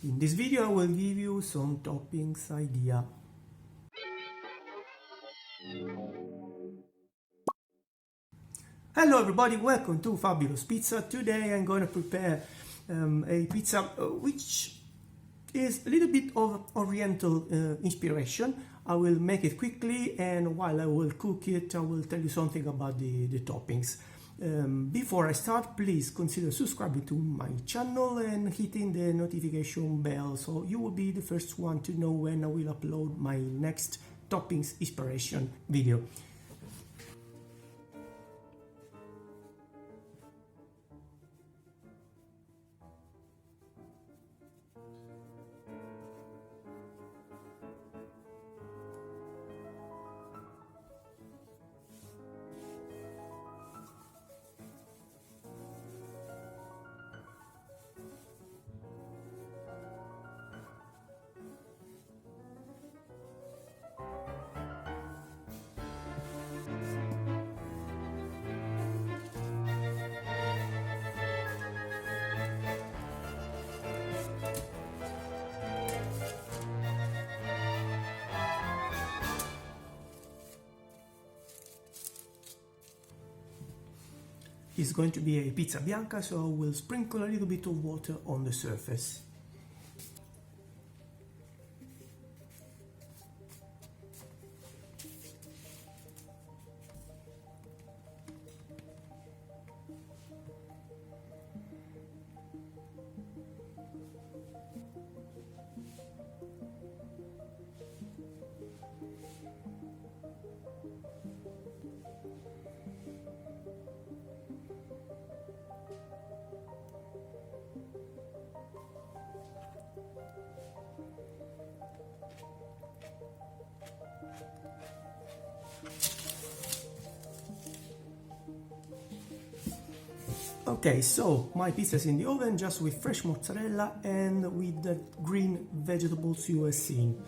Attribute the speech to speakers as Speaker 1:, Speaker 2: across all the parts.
Speaker 1: In this video I will give you some toppings idea. Hello everybody, welcome to Fabulous Pizza. Today I'm going to prepare a pizza which is a little bit of oriental inspiration. I will make it quickly, and while I will cook it I will tell you something about the toppings. Before I start, please consider subscribing to my channel and hitting the notification bell so you will be the first one to know when I will upload my next toppings inspiration video. It's going to be a pizza bianca, so I will sprinkle a little bit of water on the surface. Okay, so my pizza is in the oven just with fresh mozzarella and with the green vegetables you have seen.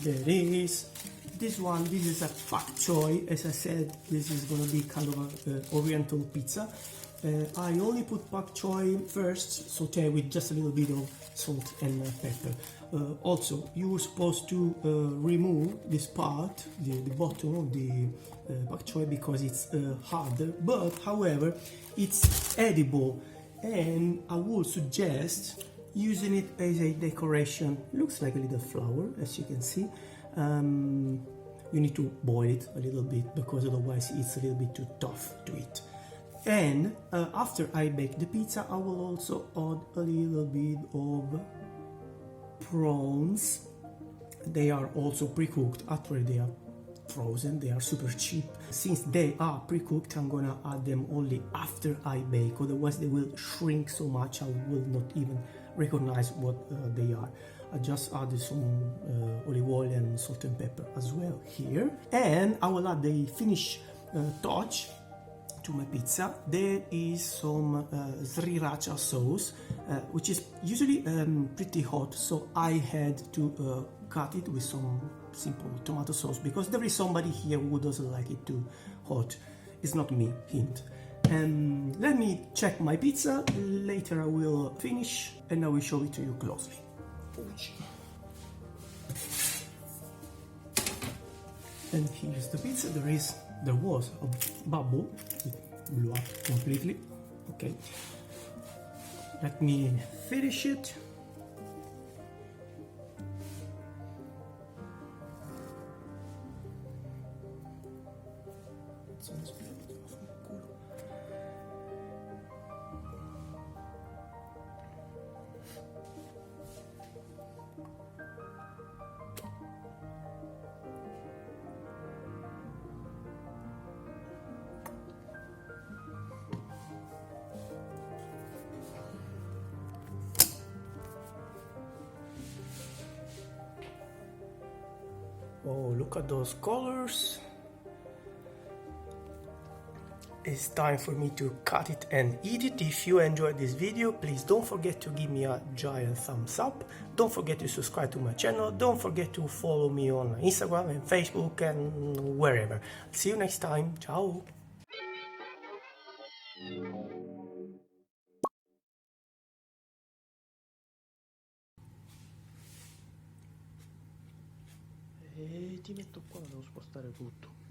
Speaker 1: There it is. This is a Pak Choi. As I said, this is going to be kind of an oriental pizza. I only put Pak Choi first, saute with just a little bit of salt and pepper. Also, you were supposed to remove this part, the bottom of the Pak Choi, because it's harder, but however it's edible, and I would suggest using it as a decoration. It looks like a little flower, as you can see. You need to boil it a little bit because otherwise it's a little bit too tough to eat. And after I bake the pizza, I will also add a little bit of prawns. They are also pre-cooked. Actually, they are frozen. They are super cheap. Since they are pre-cooked, I'm gonna add them only after I bake. Otherwise, they will shrink so much I will not even recognize what they are. I just added some olive oil and salt and pepper as well here. And I will add the finished touch to my pizza. There is some Sriracha sauce, which is usually pretty hot, so I had to cut it with some simple tomato sauce because there is somebody here who doesn't like it too hot. It's not me, hint. And let me check my pizza. Later I will finish and I will show it to you closely. And here's the pizza. There was a bubble. It blew up completely. Okay, let me finish it. Oh, look at those colors. It's time for me to cut it and eat it. If you enjoyed this video, please don't forget to give me a giant thumbs up. Don't forget to subscribe to my channel. Don't forget to follow me on Instagram and Facebook and wherever. See you next time. Ciao. e ti metto qua, devo spostare tutto.